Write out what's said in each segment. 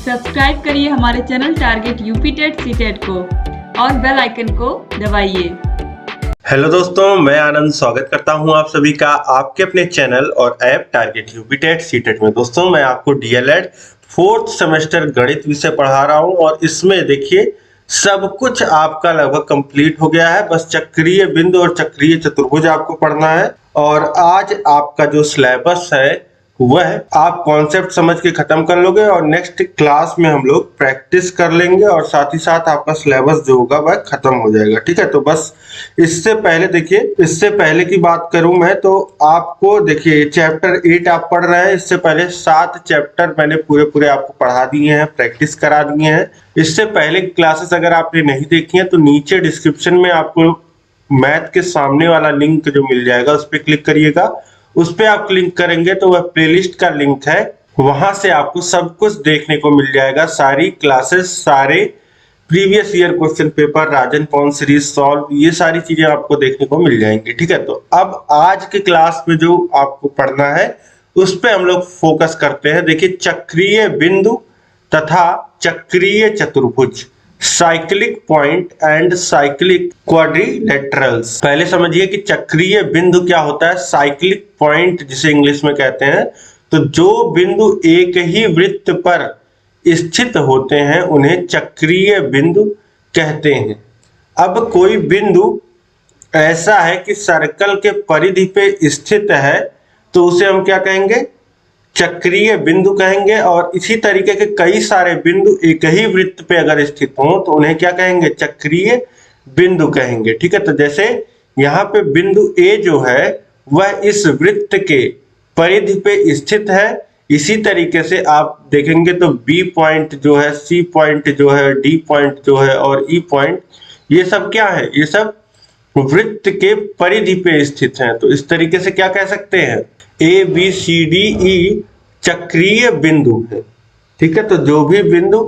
Subscribe करिए हमारे channel target UP TET CTET को और बेल आइकन को दबाइए। हेलो दोस्तों, मैं आनंद स्वागत करता हूं आप सभी का आपके अपने चैनल और app target UP TET CTET में। दोस्तों, मैं आपको डीएलएड 4th सेमेस्टर गणित विषय पढ़ा रहा हूं और इसमें देखिए सब कुछ आपका लगभग कंप्लीट हो गया है। बस चक्रीय बिंदु और चक्रीय चतुर्भुज आपको पढ़ना है। और आज आपका जो सिलेबस है वह आप कॉन्सेप्ट समझ के खत्म कर लोगे और नेक्स्ट क्लास में हम लोग प्रैक्टिस कर लेंगे और साथ ही साथ आपका सिलेबस जो होगा वह खत्म हो जाएगा। ठीक है, तो बस इससे पहले देखिए, इससे पहले की बात करूं मैं तो आपको देखिए चैप्टर 8 आप पढ़ रहे हैं। इससे पहले 7 चैप्टर मैंने पूरे आपको पढ़ा दिए हैं, प्रैक्टिस करा दिए हैं। इससे पहले क्लासेस अगर आपने नहीं देखी है तो नीचे डिस्क्रिप्शन में आपको मैथ के सामने वाला लिंक जो मिल जाएगा उस पर क्लिक करिएगा। उस पर आप क्लिक करेंगे तो वह प्लेलिस्ट का लिंक है, वहां से आपको सब कुछ देखने को मिल जाएगा। सारी क्लासेस, सारे प्रीवियस ईयर क्वेश्चन पेपर, राजन पॉन सीरीज सॉल्व, ये सारी चीजें आपको देखने को मिल जाएंगी। ठीक है, तो अब आज के क्लास में जो आपको पढ़ना है उस पे हम लोग फोकस करते हैं। देखिए, चक्रीय बिंदु तथा चक्रीय चतुर्भुज, cyclic point and cyclic quadrilaterals. पहले समझिए कि चक्रीय बिंदु क्या होता है, साइक्लिक पॉइंट जिसे इंग्लिश में कहते हैं। तो जो बिंदु एक ही वृत्त पर स्थित होते हैं उन्हें चक्रीय बिंदु कहते हैं। अब कोई बिंदु ऐसा है कि सर्कल के परिधि पे स्थित है तो उसे हम क्या कहेंगे, चक्रीय बिंदु कहेंगे। और इसी तरीके के कई सारे बिंदु एक ही वृत्त पे अगर स्थित हों तो उन्हें क्या कहेंगे, चक्रीय बिंदु कहेंगे। ठीक है, तो जैसे यहाँ पे बिंदु ए जो है वह इस वृत्त के परिधि पे स्थित है। इसी तरीके से आप देखेंगे तो बी पॉइंट जो है, सी पॉइंट जो है, डी पॉइंट जो है और ई पॉइंट, ये सब क्या है, ये सब वृत्त के परिधि पे स्थित हैं। तो इस तरीके से क्या कह सकते हैं, A B C D E चक्रीय बिंदु है। ठीक है, तो जो भी बिंदु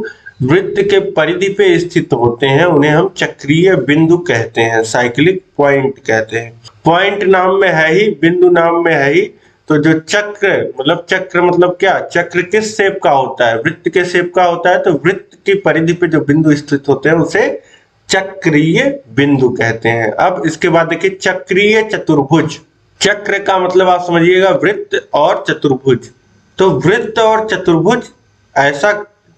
वृत्त के परिधि पे स्थित होते हैं उन्हें हम चक्रीय बिंदु कहते हैं, साइक्लिक पॉइंट कहते हैं। पॉइंट नाम में है ही, बिंदु नाम में है ही। तो जो चक्र मतलब क्या, चक्र किस शेप का होता है, वृत्त के शेप का होता है। तो वृत्त की परिधि पे जो बिंदु स्थित होते हैं उसे चक्रीय बिंदु कहते हैं। अब इसके बाद देखिए चक्रीय चतुर्भुज। चक्र का मतलब आप समझिएगा वृत्त और चतुर्भुज। तो वृत्त और चतुर्भुज, ऐसा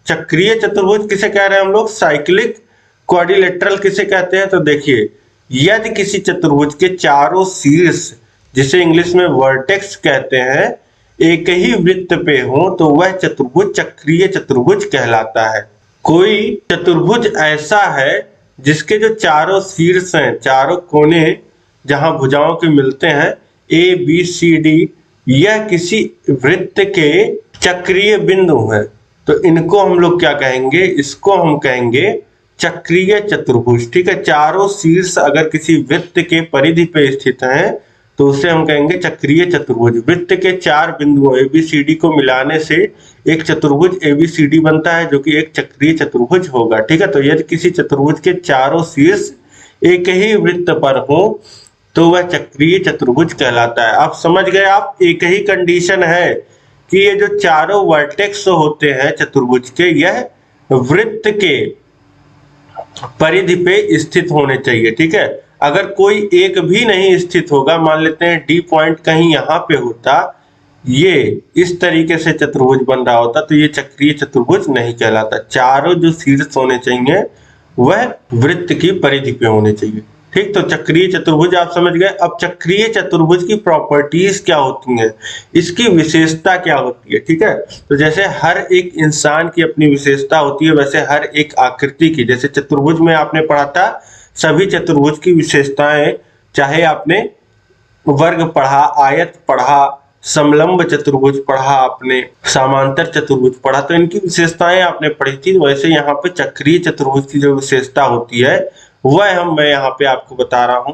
चक्रीय चतुर्भुज किसे कह रहे हैं हम लोग, साइक्लिक क्वाड्रिलेटरल किसे कहते हैं। तो देखिए, यदि किसी चतुर्भुज के चारों शीर्ष, जिसे इंग्लिश में वर्टेक्स कहते हैं, एक ही वृत्त पे हो तो वह चतुर्भुज चक्रीय चतुर्भुज कहलाता है। कोई चतुर्भुज ऐसा है जिसके जो चारों शीर्ष हैं, चारों कोने जहां भुजाओं के मिलते हैं, ए बी सी डी, यह किसी वृत्त के चक्रीय बिंदु हैं। तो इनको हम लोग क्या कहेंगे, इसको हम कहेंगे चक्रीय चतुर्भुज। ठीक है, चारों शीर्ष अगर किसी वृत्त के परिधि पे स्थित हैं तो उसे हम कहेंगे चक्रीय चतुर्भुज। वृत्त के 4 बिंदुओं एबीसीडी को मिलाने से एक चतुर्भुज एबीसीडी बनता है जो कि एक चक्रीय चतुर्भुज होगा। ठीक है, तो यदि किसी चतुर्भुज के चारों शीर्ष एक ही वृत्त पर हो तो वह चक्रीय चतुर्भुज कहलाता है। आप समझ गए, आप एक ही कंडीशन है कि ये जो चारों वर्टेक्स होते हैं चतुर्भुज के, यह वृत्त के परिधि पे स्थित होने चाहिए। ठीक है, अगर कोई एक भी नहीं स्थित होगा, मान लेते हैं डी पॉइंट कहीं यहाँ पे होता, ये इस तरीके से चतुर्भुज बन रहा होता, तो ये चक्रीय चतुर्भुज नहीं कहलाता। चारों जो शीर्ष होने चाहिए वह वृत्त की परिधि पे होने चाहिए। ठीक, तो चक्रीय चतुर्भुज आप समझ गए। अब चक्रीय चतुर्भुज की प्रॉपर्टीज क्या होती हैं, इसकी विशेषता क्या होती है। ठीक है, तो जैसे हर एक इंसान की अपनी विशेषता होती है, वैसे हर एक आकृति की, जैसे चतुर्भुज में आपने पढ़ा था सभी चतुर्भुज की विशेषताएं, चाहे आपने वर्ग पढ़ा, आयत पढ़ा, समलंब चतुर्भुज पढ़ा, आपने समांतर चतुर्भुज पढ़ा, तो इनकी विशेषताएं आपने पढ़ी थी। वैसे यहाँ पे चक्रीय चतुर्भुज की जो विशेषता होती है वह मैं यहाँ पे आपको बता रहा हूं।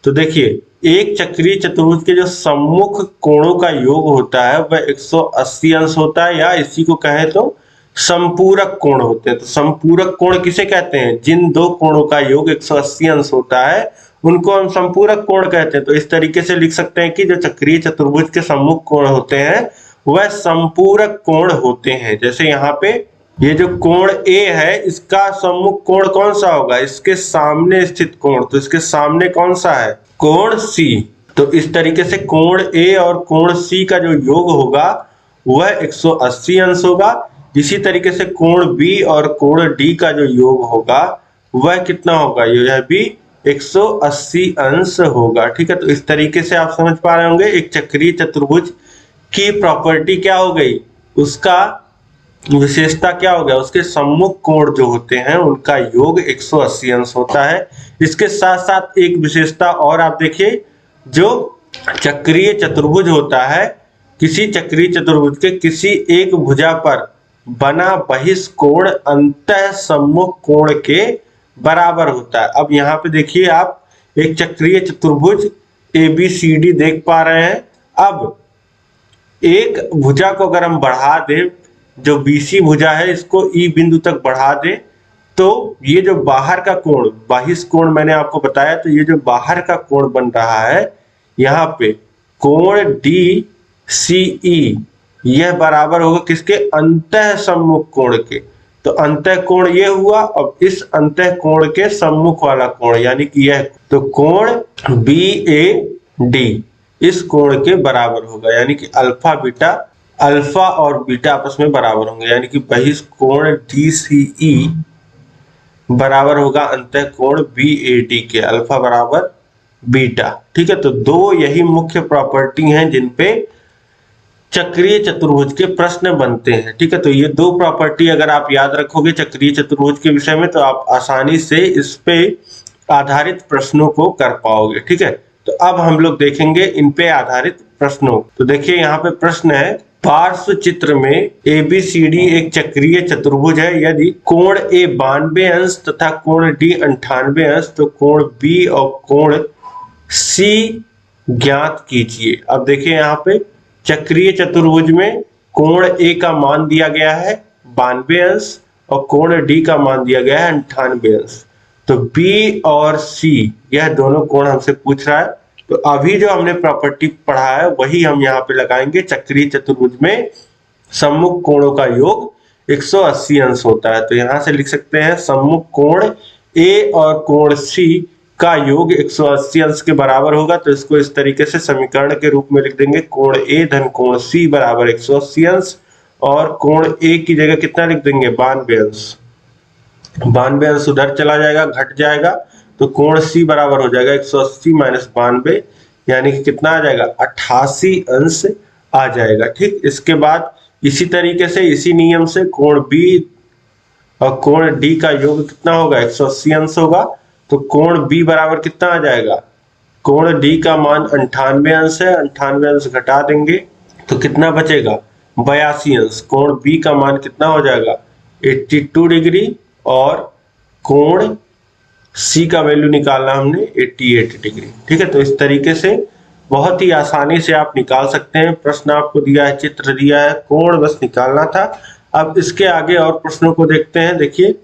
तो देखिए, एक चक्रीय चतुर्भुज के जो सम्मुख कोणों का योग होता है वह 180 अंश होता है, या इसी को कहें तो संपूरक कोण होते हैं। तो संपूरक कोण किसे कहते हैं, जिन दो कोणों का योग 180 अंश होता है उनको हम संपूरक कोण कहते हैं। तो इस तरीके से लिख सकते हैं कि जो चक्रीय चतुर्भुज के सम्मुख कोण होते हैं वह संपूरक कोण होते हैं। जैसे यहाँ पे ये जो कोण ए है इसका सम्मुख कोण कौन सा होगा, इसके सामने स्थित कोण, तो इसके सामने कौन सा है, कोण सी। तो इस तरीके से कोण ए और कोण सी का जो योग होगा वह 180 अंश होगा। इसी तरीके से कोण बी और कोण डी का जो योग होगा वह कितना होगा, यह भी 180 अंश होगा। ठीक है, तो इस तरीके से आप समझ पा रहे होंगे एक चक्रीय चतुर्भुज की प्रॉपर्टी क्या हो गई, उसका विशेषता क्या हो गया, उसके सम्मुख कोण जो होते हैं उनका योग 180 अंश होता है। इसके साथ साथ एक विशेषता और आप देखिए, जो चक्रीय चतुर्भुज होता है, किसी चक्रीय चतुर्भुज के किसी एक भुजा पर बना बहिष्कोण अंतः सम्मुख कोण के बराबर होता है। अब यहाँ पे देखिए आप एक चक्रीय चतुर्भुज ABCD देख पा रहे हैं। अब एक भुजा को अगर हम बढ़ा दें, जो BC भुजा है इसको E बिंदु तक बढ़ा दें, तो ये जो बाहर का कोण, बहिष्कोण मैंने आपको बताया, तो ये जो बाहर का कोण बन रहा है यहाँ पे कोण DCE, यह बराबर होगा किसके, अंतः सम्मुख कोण के। तो अंतः कोण ये हुआ, अब इस अंतः कोण के सम्मुख वाला कोण यानी कि यह, तो कोण BAD इस कोण के बराबर होगा, यानी कि अल्फा बीटा, अल्फा और बीटा आपस में बराबर होंगे, यानी कि बहिष्कोण DCE बराबर होगा अंतः कोण BAD के, अल्फा बराबर बीटा। ठीक है, तो दो यही मुख्य प्रॉपर्टी हैं जिन पे चक्रीय चतुर्भुज के प्रश्न बनते हैं। ठीक है, तो ये दो प्रॉपर्टी अगर आप याद रखोगे चक्रीय चतुर्भुज के विषय में, तो आप आसानी से इस पे आधारित प्रश्नों को कर पाओगे। ठीक है, तो अब हम लोग देखेंगे इन पे आधारित प्रश्नों। तो देखिए यहाँ पे प्रश्न है, पार्श्व चित्र में ABCD एक चक्रीय चतुर्भुज है, यदि कोण A 92 अंश तथा कोण D 98 अंश, तो कोण B और कोण C ज्ञात कीजिए। अब देखिए यहाँ पे चक्रीय चतुर्भुज में कोण A का मान दिया गया है 92 अंश और कोण D का मान दिया गया है 98 अंश। तो B और C यह दोनों कोण हमसे पूछ रहा है, तो अभी जो हमने प्रॉपर्टी पढ़ा है वही हम यहाँ पे लगाएंगे। चक्रीय चतुर्भुज में सम्मुख कोणों का योग 180 अंश होता है, तो यहाँ से लिख सकते हैं सम्मुख कोण A और कोण C का योग 180 अंश के बराबर होगा। तो इसको इस तरीके से समीकरण के रूप में लिख देंगे, कोण A धन कोण C बराबर 180 अंश, और कोण A की जगह कितना लिख देंगे, 92 अंश। 92 अंश उधर चला जाएगा, घट जाएगा, तो कोण C बराबर हो जाएगा 180 माइनस 92, यानी कि कितना आ जाएगा, 88 अंश आ जाएगा। ठीक, इसके बाद इसी तरीके से इसी नियम से कोण B और कोण D का योग कितना होगा, 180 अंश होगा, तो कोण B बराबर कितना आ जाएगा, कोण D का मान 98 अंश है, 98 अंश घटा देंगे तो कितना बचेगा, 82 अंश। कोण B का मान कितना हो जाएगा, 82 डिग्री, और कोण C का वैल्यू निकालना हमने 88 डिग्री। ठीक है, तो इस तरीके से बहुत ही आसानी से आप निकाल सकते हैं। प्रश्न आपको दिया है, चित्र दिया है, कोण बस निकालना था। अब इसके आगे और प्रश्नों को देखते हैं। देखिए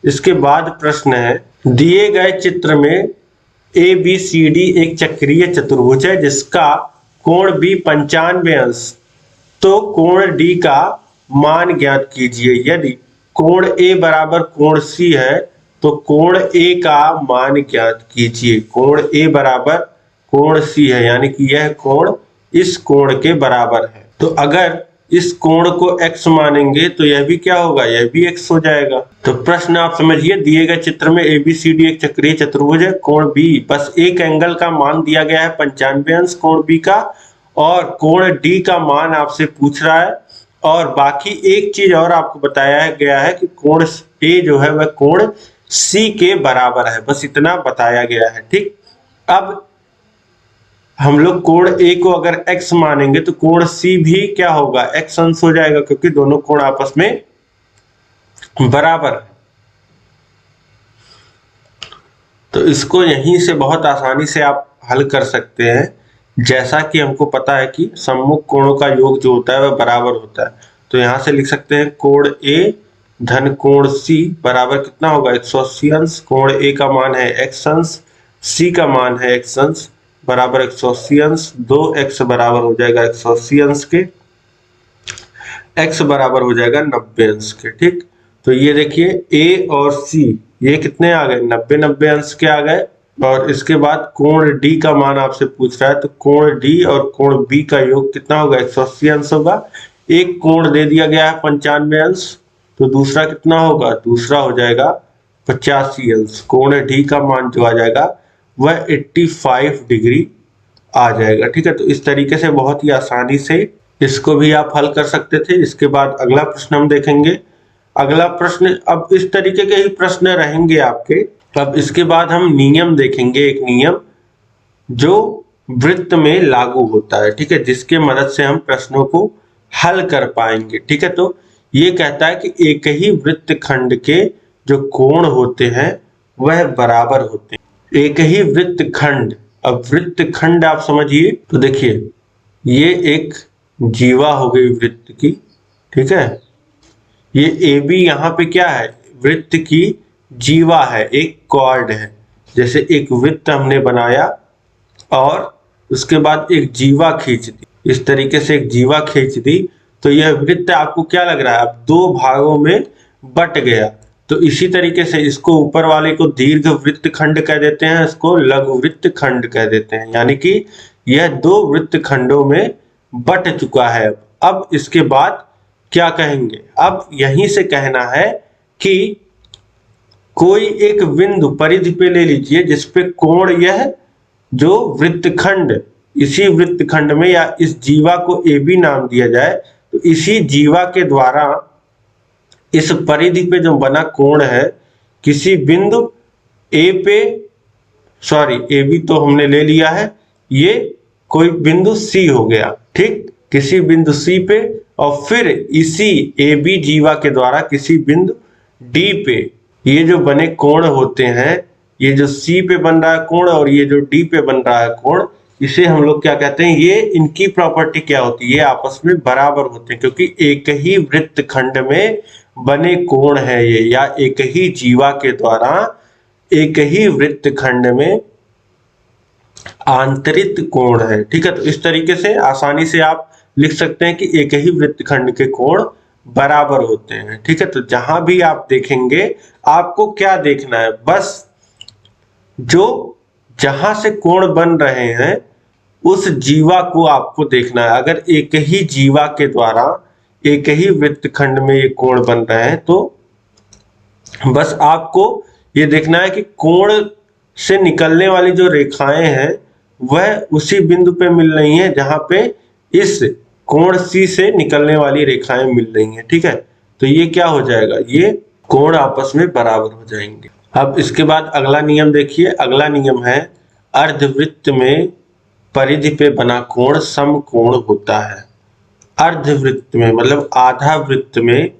इसके बाद प्रश्न है, दिए गए चित्र में ABCD एक चक्रीय चतुर्भुज है जिसका कोण B 95 अंश, तो कोण D का मान ज्ञात कीजिए। यदि कोण A बराबर कोण C है तो कोण A का मान ज्ञात कीजिए। कोण A बराबर कोण C है, यानी कि यह कोण इस कोण के बराबर है। तो अगर इस कोण को x मानेंगे तो यह भी क्या होगा, यह भी x हो जाएगा। तो प्रश्न आप समझिए, दिए गए चित्र में ABCD एक चक्रीय चतुर्भुज है, कोण B, बस एक एंगल का मान दिया गया है 95 अंश कोण B का, और कोण D का मान आपसे पूछ रहा है, और बाकी एक चीज और आपको बताया गया है कि कोण A जो है वह कोण C के बराबर है, बस इतना बताया गया है। ठीक, अब हम लोग कोण A को अगर x मानेंगे तो कोण C भी क्या होगा, x अंश हो जाएगा, क्योंकि दोनों कोण आपस में बराबर है। तो इसको यहीं से बहुत आसानी से आप हल कर सकते हैं, जैसा कि हमको पता है कि सम्मुख कोणों का योग जो होता है वह बराबर होता है। तो यहां से लिख सकते हैं कोण A धन कोण C बराबर कितना होगा, 180 अंश। कोण A का मान है x अंश, C का मान है x अंश, बराबर 180 अंश, 2x बराबर हो जाएगा 180 अंश के। x बराबर हो जाएगा 90 अंश के। ठीक, तो ये देखिए a और c ये कितने आ गए, 90 अंश के आ गए। और इसके बाद कोण d का मान आपसे पूछ रहा है, तो कोण d और कोण b का योग कितना होगा, 180 अंश होगा। एक कोण दे दिया गया है 95 अंश, तो दूसरा कितना होगा, दूसरा हो जाएगा 85 अंश। कोण d का मान जो आ जाएगा वह 85 डिग्री आ जाएगा। ठीक है, तो इस तरीके से बहुत ही आसानी से इसको भी आप हल कर सकते थे। इसके बाद अगला प्रश्न हम देखेंगे। अगला प्रश्न, अब इस तरीके के ही प्रश्न रहेंगे आपके। अब इसके बाद हम नियम देखेंगे, एक नियम जो वृत्त में लागू होता है। ठीक है, जिसके मदद से हम प्रश्नों को हल कर पाएंगे। ठीक है, तो ये कहता है कि एक ही वृत्त खंड के जो कोण होते हैं वह बराबर होते हैं। एक ही वृत्त खंड, अब वृत्त खंड आप समझिए, तो देखिए ये एक जीवा हो गई वृत्त की। ठीक है, ये ए बी यहाँ पे क्या है, वृत्त की जीवा है, एक कॉर्ड है। जैसे एक वृत्त हमने बनाया और उसके बाद एक जीवा खींच दी, इस तरीके से एक जीवा खींच दी, तो यह वृत्त आपको क्या लग रहा है, अब दो भागों में बट गया। तो इसी तरीके से इसको ऊपर वाले को दीर्घ वृत्त खंड कह देते हैं, इसको लघु वृत्त खंड कह देते हैं। यानी कि यह दो वृत्त खंडों में बट चुका है। अब इसके बाद क्या कहेंगे, अब यहीं से कहना है कि कोई एक बिंदु परिधि पे ले लीजिए जिसपे कोण यह जो वृत्तखंड, इसी वृत्तखंड में या इस जीवा को ए बी नाम दिया जाए, तो इसी जीवा के द्वारा इस परिधि पे जो बना कोण है किसी बिंदु ए पे, सॉरी ए बी तो हमने ले लिया है, ये कोई बिंदु सी हो गया। ठीक, किसी बिंदु सी पे और फिर इसी ए बी जीवा के द्वारा किसी बिंदु डी पे ये जो बने कोण होते हैं, ये जो सी पे बन रहा है कोण और ये जो डी पे बन रहा है कोण, इसे हम लोग क्या कहते हैं, ये इनकी प्रॉपर्टी क्या होती है, ये आपस में बराबर होते हैं, क्योंकि एक ही वृत्त खंड में बने कोण है ये, या एक ही जीवा के द्वारा एक ही वृत्त खंड में आंतरित कोण है। ठीक है, तो इस तरीके से आसानी से आप लिख सकते हैं कि एक ही वृत्तखंड के कोण बराबर होते हैं। ठीक है, तो जहां भी आप देखेंगे आपको क्या देखना है, बस जो जहां से कोण बन रहे हैं उस जीवा को आपको देखना है। अगर एक ही जीवा के द्वारा एक ही वृत्तखंड में ये कोण बन रहे हैं, तो बस आपको ये देखना है कि कोण से निकलने वाली जो रेखाएं हैं वह उसी बिंदु पे मिल रही हैं जहां पे इस कोण सी से निकलने वाली रेखाएं मिल रही हैं। ठीक है, तो ये क्या हो जाएगा, ये कोण आपस में बराबर हो जाएंगे। अब इसके बाद अगला नियम देखिए। अगला नियम है अर्धवृत्त में परिधि पे बना कोण समकोण होता है। अर्धवृत्त में मतलब आधा वृत्त में,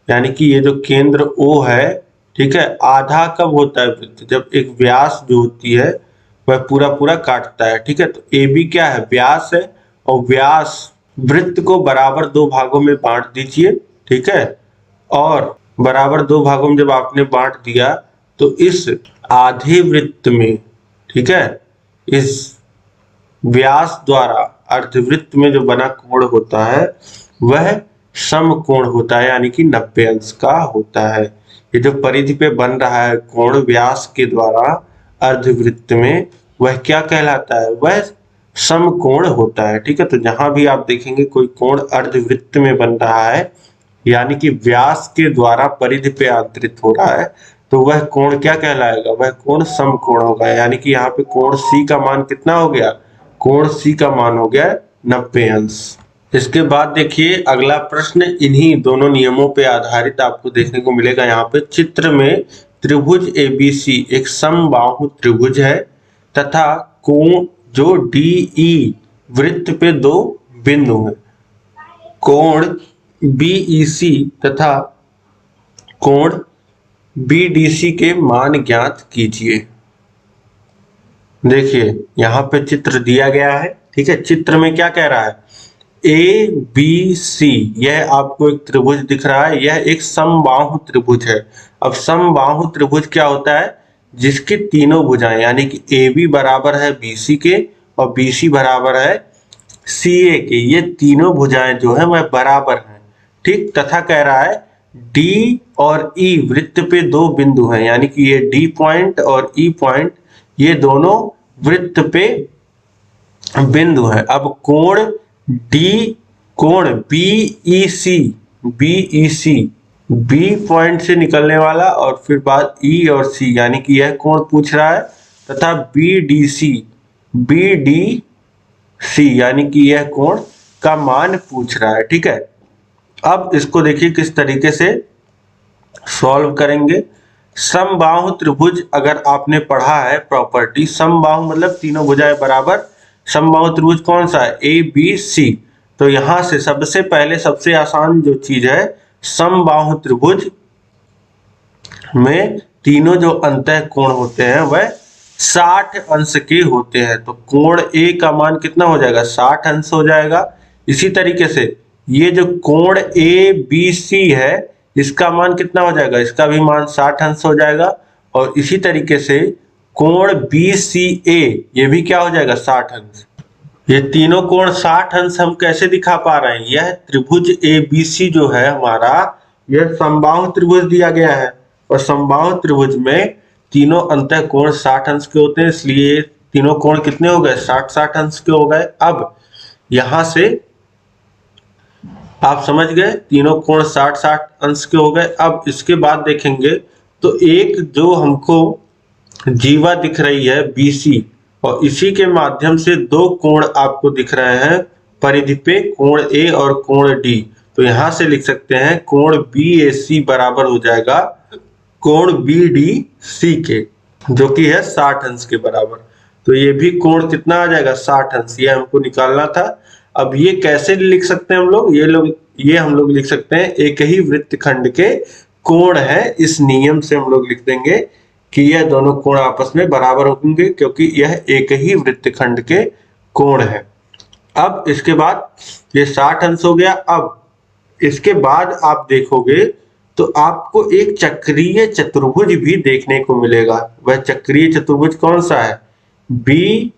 यानी कि ये जो केंद्र O है, ठीक है, आधा कब होता है वृत्त, जब एक व्यास जो होती है वह पूरा पूरा काटता है। ठीक है, तो ए बी क्या है, व्यास है, और व्यास वृत्त को बराबर दो भागों में बांट दीजिए। ठीक है, और बराबर दो भागों में जब आपने बांट दिया तो इस आधे वृत्त में, ठीक है, इस व्यास द्वारा अर्धवृत्त में जो बना कोण होता है वह समकोण होता है, यानी कि 90 अंश का होता है। ये जो परिधि पे बन रहा है कोण व्यास के द्वारा अर्धवृत्त में, वह क्या कहलाता है, वह समकोण होता है। ठीक है, तो जहां भी आप देखेंगे कोई कोण अर्धवृत्त में बन रहा है, यानी कि व्यास के द्वारा परिधि पे आंतरित हो रहा है, तो वह कोण क्या कहलाएगा, वह कोण समकोण होगा। यानी कि यहाँ पे कोण सी का मान कितना हो गया, कोण सी का मान हो गया 90 अंश। इसके बाद देखिए अगला प्रश्न इन्हीं दोनों नियमों पे आधारित आपको देखने को मिलेगा। यहाँ पे चित्र में त्रिभुज ABC एक समबाहु त्रिभुज है तथा कोण जो DE वृत्त पे दो बिंदु हैं। कोण BEC तथा कोण BDC के मान ज्ञात कीजिए। देखिए यहाँ पे चित्र दिया गया है। ठीक है, चित्र में क्या कह रहा है, ABC, यह आपको एक त्रिभुज दिख रहा है, यह एक समबाहु त्रिभुज है। अब समबाहु त्रिभुज क्या होता है, जिसकी तीनों भुजाएं, यानी कि AB बराबर है BC के और BC बराबर है CA के, ये तीनों भुजाएं जो है वह बराबर हैं। ठीक, तथा कह रहा है डी और ई वृत्त पे दो बिंदु हैं, यानी कि ये डी पॉइंट और ई पॉइंट ये दोनों वृत्त पे बिंदु है। अब कोण डी, कोण बीईसी, बीईसी बी पॉइंट से निकलने वाला और फिर बाद ई और सी, यानी कि यह कोण पूछ रहा है, तथा बीडीसी, बीडीसी यानी कि यह कोण का मान पूछ रहा है। ठीक है, अब इसको देखिए किस तरीके से सॉल्व करेंगे। समबाहु त्रिभुज अगर आपने पढ़ा है प्रॉपर्टी, समबाहु मतलब तीनों भुजाएं बराबर, समबाहु त्रिभुज कौन सा है, ए बी सी। तो यहां से सबसे पहले सबसे आसान जो चीज है, समबाहु त्रिभुज में तीनों जो अंतः कोण होते हैं वह 60 अंश के होते हैं। तो कोण ए का मान कितना हो जाएगा, 60 अंश हो जाएगा। इसी तरीके से ये जो कोण ए बी सी है इसका मान कितना हो जाएगा, इसका भी मान 60 अंश हो जाएगा। और इसी तरीके से कोण बी सी ए ये भी क्या हो जाएगा, 60 अंश। ये तीनों कोण 60 अंश हम कैसे दिखा पा रहे हैं, यह त्रिभुज ए बी सी जो है हमारा, यह समबाहु त्रिभुज दिया गया है और समबाहु त्रिभुज में तीनों अंतः कोण 60 अंश के होते हैं, इसलिए तीनों कोण कितने हो गए, 60-60 अंश के हो गए। अब यहां से आप समझ गए तीनों कोण 60-60 अंश के हो गए। अब इसके बाद देखेंगे तो एक जो हमको जीवा दिख रही है BC और इसी के माध्यम से दो कोण आपको दिख रहे हैं परिधि पे, कोण A और कोण D। तो यहां से लिख सकते हैं कोण BAC बराबर हो जाएगा कोण BDC के, जो कि है 60 अंश के बराबर। तो ये भी कोण कितना आ जाएगा, 60 अंश, ये हमको निकालना था। अब ये कैसे लिख सकते हैं हम लोग, ये हम लोग लिख सकते हैं एक ही वृत्तखंड के कोण है। इस नियम से हम लोग लिख देंगे कि यह दोनों कोण आपस में बराबर होंगे क्योंकि यह एक ही वृत्तखंड के कोण है। अब इसके बाद ये 60 अंश हो गया। अब इसके बाद आप देखोगे तो आपको एक चक्रीय चतुर्भुज भी देखने को मिलेगा। वह चक्रीय चतुर्भुज कौन सा है, बी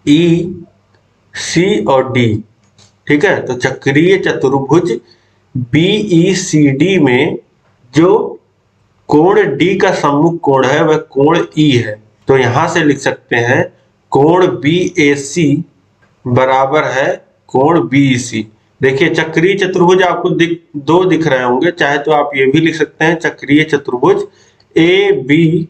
ई सी और डी। ठीक है, तो चक्रीय चतुर्भुज BECD में जो कोण D का सम्मुख कोण है वह कोण E है। तो यहां से लिख सकते हैं कोण BAC बराबर है कोण BEC। देखिए चक्रीय चतुर्भुज आपको दो दिख रहे होंगे, चाहे तो आप ये भी लिख सकते हैं चक्रीय चतुर्भुज ABEC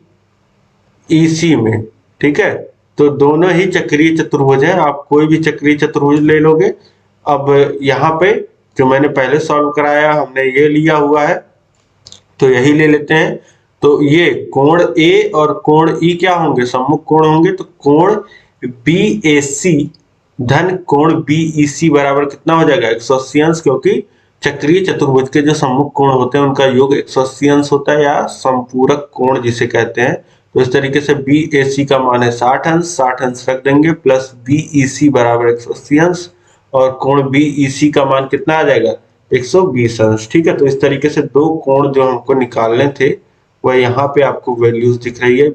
में। ठीक है, तो दोनों ही चक्रीय चतुर्भुज हैं, आप कोई भी चक्रीय चतुर्भुज ले लोगे। अब यहाँ पे जो मैंने पहले सॉल्व कराया हमने ये लिया हुआ है, तो यही ले लेते हैं। तो ये कोण A और कोण E क्या होंगे, सम्मुख कोण होंगे। तो कोण BAC धन कोण BEC बराबर कितना हो जाएगा, 180 अंश, क्योंकि चक्रीय चतुर्भुज के जो सम्मुख कोण होते हैं उनका योग 180 अंश होता है, या संपूरक कोण जिसे कहते हैं। तो इस तरीके से BAC का मान है 60 अंश, 60 अंश रख देंगे, प्लस BEC बराबर 180 अंश, और कोण BEC का मान कितना आ जाएगा, 120 अंश। ठीक है, तो इस तरीके से दो कोण जो हमको निकालने थे वह यहाँ पे आपको वैल्यूज दिख रही है।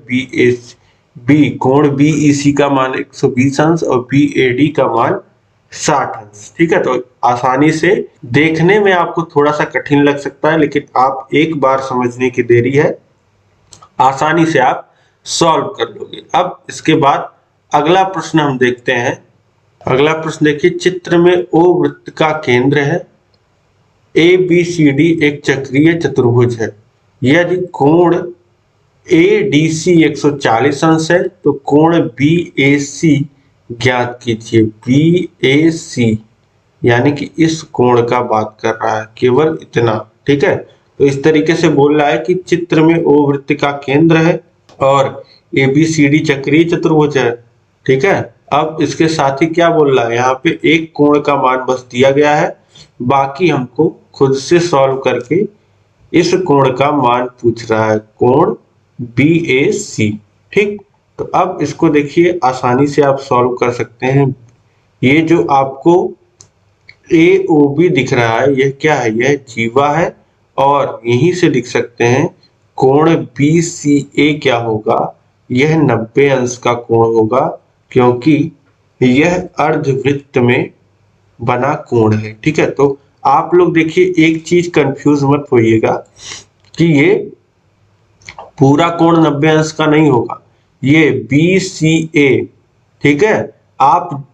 कोण BEC का मान 120 अंश और BAD का मान 60 अंश। ठीक है, तो आसानी से, देखने में आपको थोड़ा सा कठिन लग सकता है लेकिन आप एक बार समझने की देरी है, आसानी से आप सॉल्व कर लोगे। अब इसके बाद अगला प्रश्न हम देखते हैं। अगला प्रश्न देखिए, चित्र में O वृत्त का केंद्र है, ABCD एक चक्रीय चतुर्भुज है। यदि कोण ADC 140 अंश है तो कोण BAC ज्ञात कीजिए। BAC यानी कि इस कोण का बात कर रहा है, केवल इतना। ठीक है, तो इस तरीके से बोल रहा है कि चित्र में O वृत्त का केंद्र है और ABCD चक्रीय चतुर्भुज है। ठीक है, अब इसके साथ ही क्या बोल रहा है, यहाँ पे एक कोण का मान बस दिया गया है, बाकी हमको खुद से सॉल्व करके इस कोण का मान पूछ रहा है, कोण BAC। ठीक, तो अब इसको देखिए आसानी से आप सॉल्व कर सकते हैं। ये जो आपको AOB दिख रहा है यह क्या है, यह जीवा है, और यहीं से लिख सकते हैं कोण BCA क्या होगा, यह 90 अंश का कोण होगा क्योंकि यह अर्धवृत्त में बना कोण है। ठीक है, तो आप लोग देखिए एक चीज कंफ्यूज मत होइएगा कि ये पूरा कोण 90 अंश का नहीं होगा, ये BCA, ठीक है। आप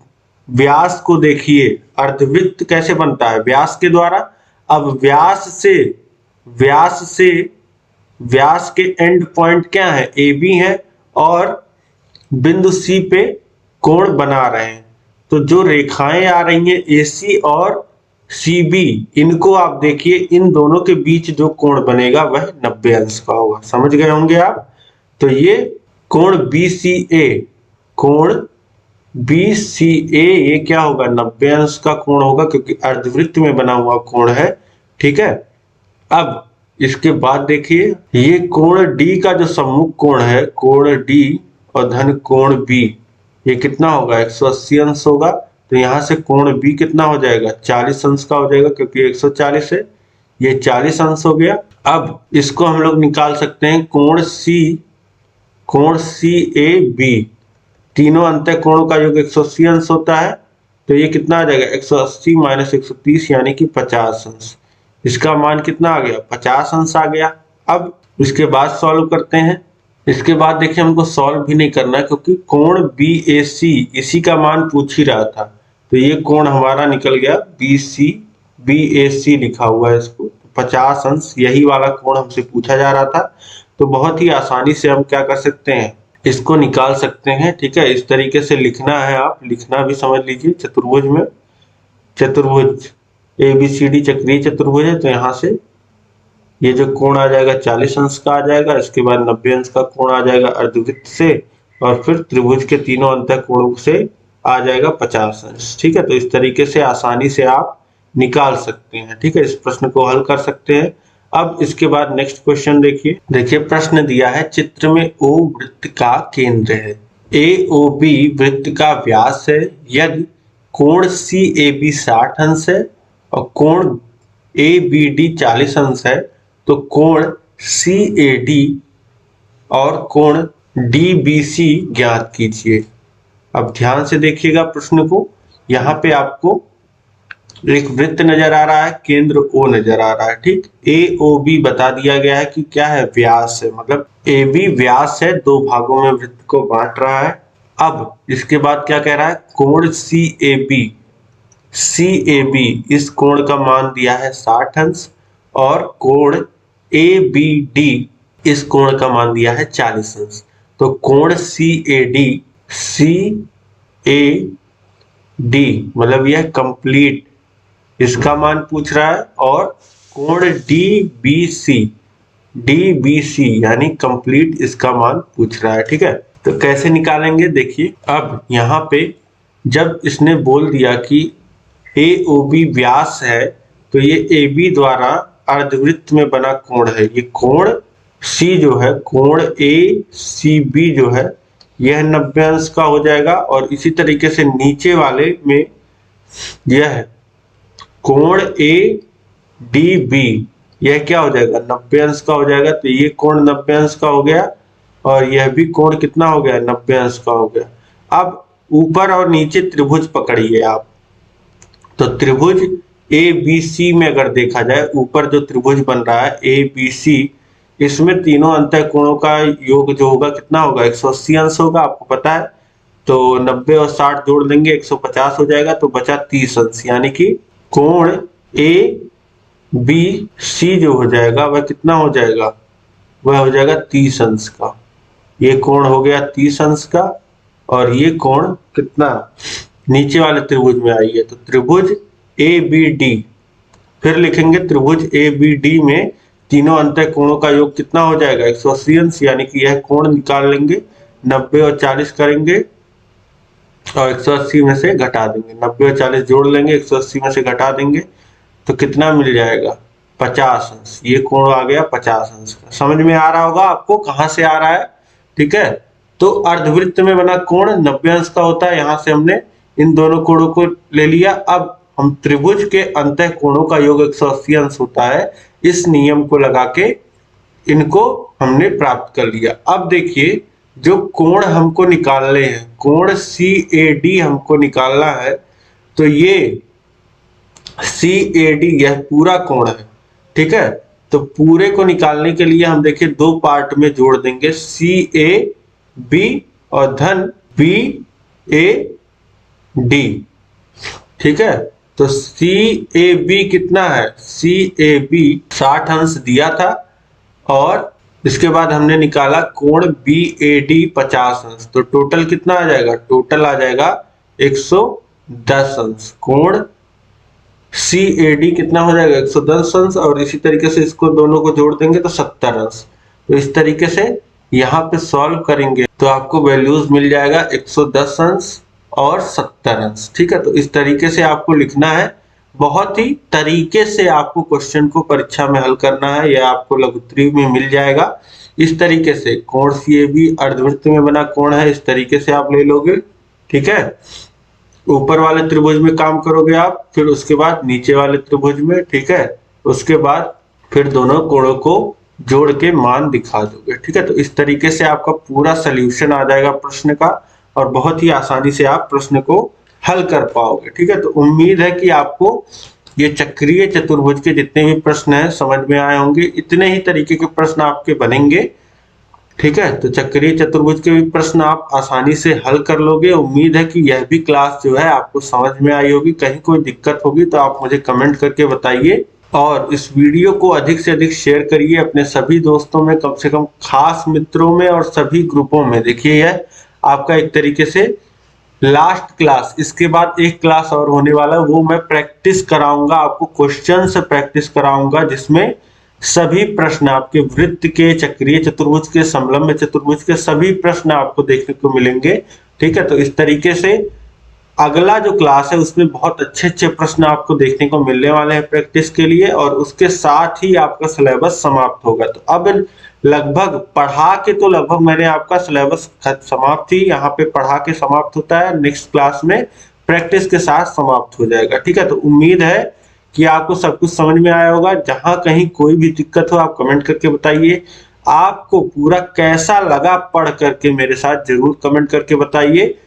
व्यास को देखिए, अर्धवृत्त कैसे बनता है, व्यास के द्वारा। अब व्यास के एंड पॉइंट क्या है, AB है, और बिंदु C पे कोण बना रहे हैं। तो जो रेखाएं आ रही हैं AC और CB, इनको आप देखिए, इन दोनों के बीच जो कोण बनेगा वह 90 अंश का होगा। समझ गए होंगे आप। तो ये कोण BCA ये क्या होगा, 90 अंश का कोण होगा, क्योंकि अर्धवृत्त में बना हुआ कोण है, ठीक है। अब इसके बाद देखिए, ये कोण D का जो सम्मुख कोण है, कोण D और धन कोण B, ये कितना होगा, 180 अंश होगा। तो यहां से कोण B कितना हो जाएगा, 40 अंश का हो जाएगा, क्योंकि 140 है, ये 40 अंश हो गया। अब इसको हम लोग निकाल सकते हैं, कोण CAB, तीनों अंत कोणों का योग 180 अंश होता है। तो ये कितना आ जाएगा, 180 माइनस 130 यानी कि 50 अंश। इसका मान कितना आ गया, 50 अंश आ गया। अब इसके बाद सॉल्व करते हैं। इसके बाद देखिए, हमको सॉल्व भी नहीं करना है, क्योंकि कोण BAC इसी का मान पूछ ही रहा था। तो ये कोण हमारा निकल गया, BAC लिखा हुआ है इसको, 50 अंश, यही वाला कोण हमसे पूछा जा रहा था। तो बहुत ही आसानी से हम क्या कर सकते हैं, इसको निकाल सकते हैं, ठीक है। इस तरीके से लिखना है, आप लिखना भी समझ लीजिए। चतुर्भुज में, चतुर्भुज ABCD चक्रीय चतुर्भुज है, तो यहाँ से ये जो कोण आ जाएगा 40 अंश का आ जाएगा। इसके बाद 90 अंश का कोण आ जाएगा अर्धवृत्त से, और फिर त्रिभुज के तीनों अंत कोणों से आ जाएगा 50 अंश, ठीक है। तो इस तरीके से आसानी से आप निकाल सकते हैं, ठीक है, इस प्रश्न को हल कर सकते हैं। अब इसके बाद नेक्स्ट क्वेश्चन देखिए प्रश्न दिया है, चित्र में O वृत्त का केंद्र है, AOB वृत्त का व्यास है, यदि कोण CAB 60 अंश है और कोण ABD 40 अंश है, तो कोण CAD और कोण DBC ज्ञात कीजिए। अब ध्यान से देखिएगा प्रश्न को, यहाँ पे आपको एक वृत्त नजर आ रहा है, केंद्र O नजर आ रहा है, ठीक। AOB बता दिया गया है कि क्या है, व्यास है, मतलब AB व्यास है, दो भागों में वृत्त को बांट रहा है। अब इसके बाद क्या कह रहा है, कोण CAB इस कोण का मान दिया है 60 अंश, और कोण ABD इस कोण का मान दिया है 40 अंश। तो कोण CAD मतलब यह कंप्लीट, इसका मान पूछ रहा है, और कोण DBC यानी कंप्लीट, इसका मान पूछ रहा है, ठीक है। तो कैसे निकालेंगे देखिए, अब यहाँ पे जब इसने बोल दिया कि AOB व्यास है, तो ये AB द्वारा अर्धवृत्त में बना कोण है, ये कोण C जो है, कोण ACB जो है, यह 90 अंश का हो जाएगा। और इसी तरीके से नीचे वाले में यह कोण ADB, यह क्या हो जाएगा, 90 अंश का हो जाएगा। तो ये कोण 90 अंश का हो गया, और यह भी कोण कितना हो गया, 90 अंश का हो गया। अब ऊपर और नीचे त्रिभुज पकड़िए आप, तो त्रिभुज ABC में अगर देखा जाए, ऊपर जो त्रिभुज बन रहा है ABC, इसमें तीनों अंत कोणों का योग जो होगा कितना होगा, 180 अंश होगा, आपको पता है। तो 90 और 60 जोड़ देंगे, 150 हो जाएगा, तो बचा 30 अंश, यानी कि कोण ABC जो हो जाएगा वह कितना हो जाएगा, वह हो जाएगा 30 अंश का। ये कोण हो गया 30 अंश का, और ये कोण कितना नीचे वाले त्रिभुज में आई है, तो त्रिभुज ABD, फिर लिखेंगे त्रिभुज ABD में तीनों अंत कोणों का योग कितना हो जाएगा, 180 अंश, यानी कि यह कोण निकाल लेंगे, 90 और 40 करेंगे और 180 में से घटा देंगे, 90 और 40 जोड़ लेंगे, 180 में से घटा देंगे, तो कितना मिल जाएगा, 50 अंश। ये कोण आ गया 50 अंश का। समझ में आ रहा होगा आपको कहां से आ रहा है, ठीक है। तो अर्धवृत्त में बना कोण 90 अंश का होता है, यहां से हमने इन दोनों कोणों को ले लिया। अब हम त्रिभुज के अंत कोणों का योग 180 अंश होता है, इस नियम को लगा के इनको हमने प्राप्त कर लिया। अब देखिए, जो कोण हमको निकालने हैं, कोण CAD हमको निकालना है, तो ये CAD यह पूरा कोण है, ठीक है। तो पूरे को निकालने के लिए हम देखिए दो पार्ट में जोड़ देंगे, CAB और धन BAD, ठीक है। तो CAB कितना है, CAB 60 अंश दिया था और इसके बाद हमने निकाला कोण BAD 50 अंश, तो टोटल कितना आ जाएगा, टोटल आ जाएगा 110 अंश। कोण CAD कितना हो जाएगा, 110 अंश, और इसी तरीके से इसको दोनों को जोड़ देंगे तो 70 अंश। तो इस तरीके से यहाँ पे सॉल्व करेंगे तो आपको वैल्यूज मिल जाएगा 110 अंश और 70 अंश, ठीक है। तो इस तरीके से आपको लिखना है, बहुत ही तरीके से आपको क्वेश्चन को परीक्षा में हल करना है, यह आपको लघुत्तरी में मिल जाएगा। इस तरीके से कोण CAB अर्धवृत्त में बना कोण है, इस तरीके से आप ले लोगे, ठीक है। ऊपर वाले त्रिभुज में काम करोगे आप, फिर उसके बाद नीचे वाले त्रिभुज में, ठीक है। उसके बाद फिर दोनों कोणों को जोड़ के मान दिखा दोगे, ठीक है। तो इस तरीके से आपका पूरा सॉल्यूशन आ जाएगा प्रश्न का और बहुत ही आसानी से आप प्रश्न को हल कर पाओगे, ठीक है। तो उम्मीद है कि आपको ये चक्रीय चतुर्भुज के जितने भी प्रश्न हैं समझ में आए होंगे। इतने ही तरीके के प्रश्न आपके बनेंगे, ठीक है। तो चक्रीय चतुर्भुज के भी प्रश्न आप आसानी से हल कर लोगे। उम्मीद है कि यह भी क्लास जो है आपको समझ में आई होगी। कहीं कोई दिक्कत होगी तो आप मुझे कमेंट करके बताइए और इस वीडियो को अधिक से अधिक शेयर करिए अपने सभी दोस्तों में, कम से कम खास मित्रों में और सभी ग्रुपों में। देखिए यह आपका एक तरीके से लास्ट क्लास, इसके बाद एक क्लास और होने वाला है, वो मैं प्रैक्टिस कराऊंगा आपको, क्वेश्चन से प्रैक्टिस कराऊंगा, जिसमें सभी प्रश्न आपके वृत्त के, चक्रीय चतुर्भुज के, समलंब चतुर्भुज के सभी प्रश्न आपको देखने को मिलेंगे, ठीक है। तो इस तरीके से अगला जो क्लास है उसमें बहुत अच्छे अच्छे प्रश्न आपको देखने को मिलने वाले हैं प्रैक्टिस के लिए, और उसके साथ ही आपका सिलेबस समाप्त होगा। तो अब लगभग पढ़ा के तो लगभग मैंने आपका सिलेबस समाप्त ही यहाँ पे पढ़ा के समाप्त होता है, नेक्स्ट क्लास में प्रैक्टिस के साथ समाप्त हो जाएगा, ठीक है। तो उम्मीद है कि आपको सब कुछ समझ में आया होगा। जहां कहीं कोई भी दिक्कत हो आप कमेंट करके बताइए। आपको पूरा कैसा लगा पढ़ करके मेरे साथ जरूर कमेंट करके बताइए।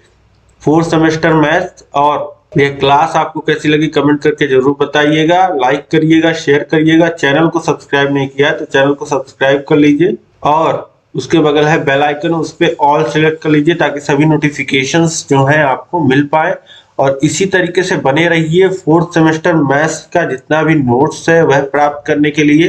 4th सेमेस्टर मैथ्स और ये क्लास आपको कैसी लगी कमेंट करके जरूर बताइएगा। लाइक करिएगा, शेयर करिएगा। चैनल को सब्सक्राइब नहीं किया है तो चैनल को सब्सक्राइब कर लीजिए और उसके बगल है बेल आइकन, उस पर ऑल सेलेक्ट कर लीजिए ताकि सभी नोटिफिकेशंस जो हैं आपको मिल पाए। और इसी तरीके से बने रहिए। 4th सेमेस्टर मैथ्स का जितना भी नोट्स है वह प्राप्त करने के लिए,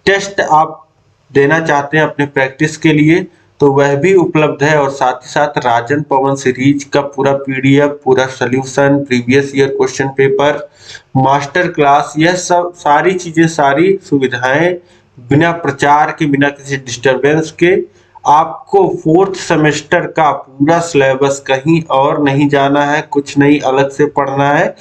टेस्ट आप देना चाहते हैं अपने प्रैक्टिस के लिए तो वह भी उपलब्ध है, और साथ ही साथ राजन पवन सीरीज का पूरा PDF, पूरा solution, previous year question paper, master class, यह सब सारी चीजें, सारी सुविधाएं बिना प्रचार के, बिना किसी डिस्टरबेंस के आपको 4th सेमेस्टर का पूरा सिलेबस, कहीं और नहीं जाना है, कुछ नहीं अलग से पढ़ना है।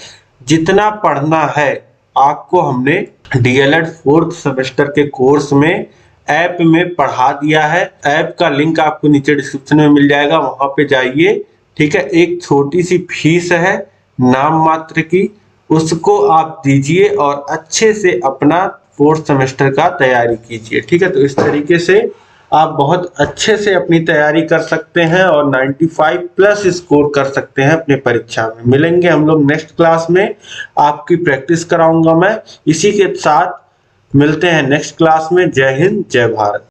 जितना पढ़ना है आपको हमने DLED 4th सेमेस्टर के कोर्स में ऐप में पढ़ा दिया है। ऐप का लिंक आपको नीचे डिस्क्रिप्शन में मिल जाएगा, वहां पे जाइए, ठीक है। एक छोटी सी फीस है नाम मात्र की, उसको आप दीजिए और अच्छे से अपना 4th सेमेस्टर का तैयारी कीजिए, ठीक है। तो इस तरीके से आप बहुत अच्छे से अपनी तैयारी कर सकते हैं और 95+ स्कोर कर सकते हैं अपने परीक्षा में। मिलेंगे हम लोग नेक्स्ट क्लास में, आपकी प्रैक्टिस कराऊंगा मैं। इसी के साथ मिलते हैं नेक्स्ट क्लास में। जय हिंद, जय भारत।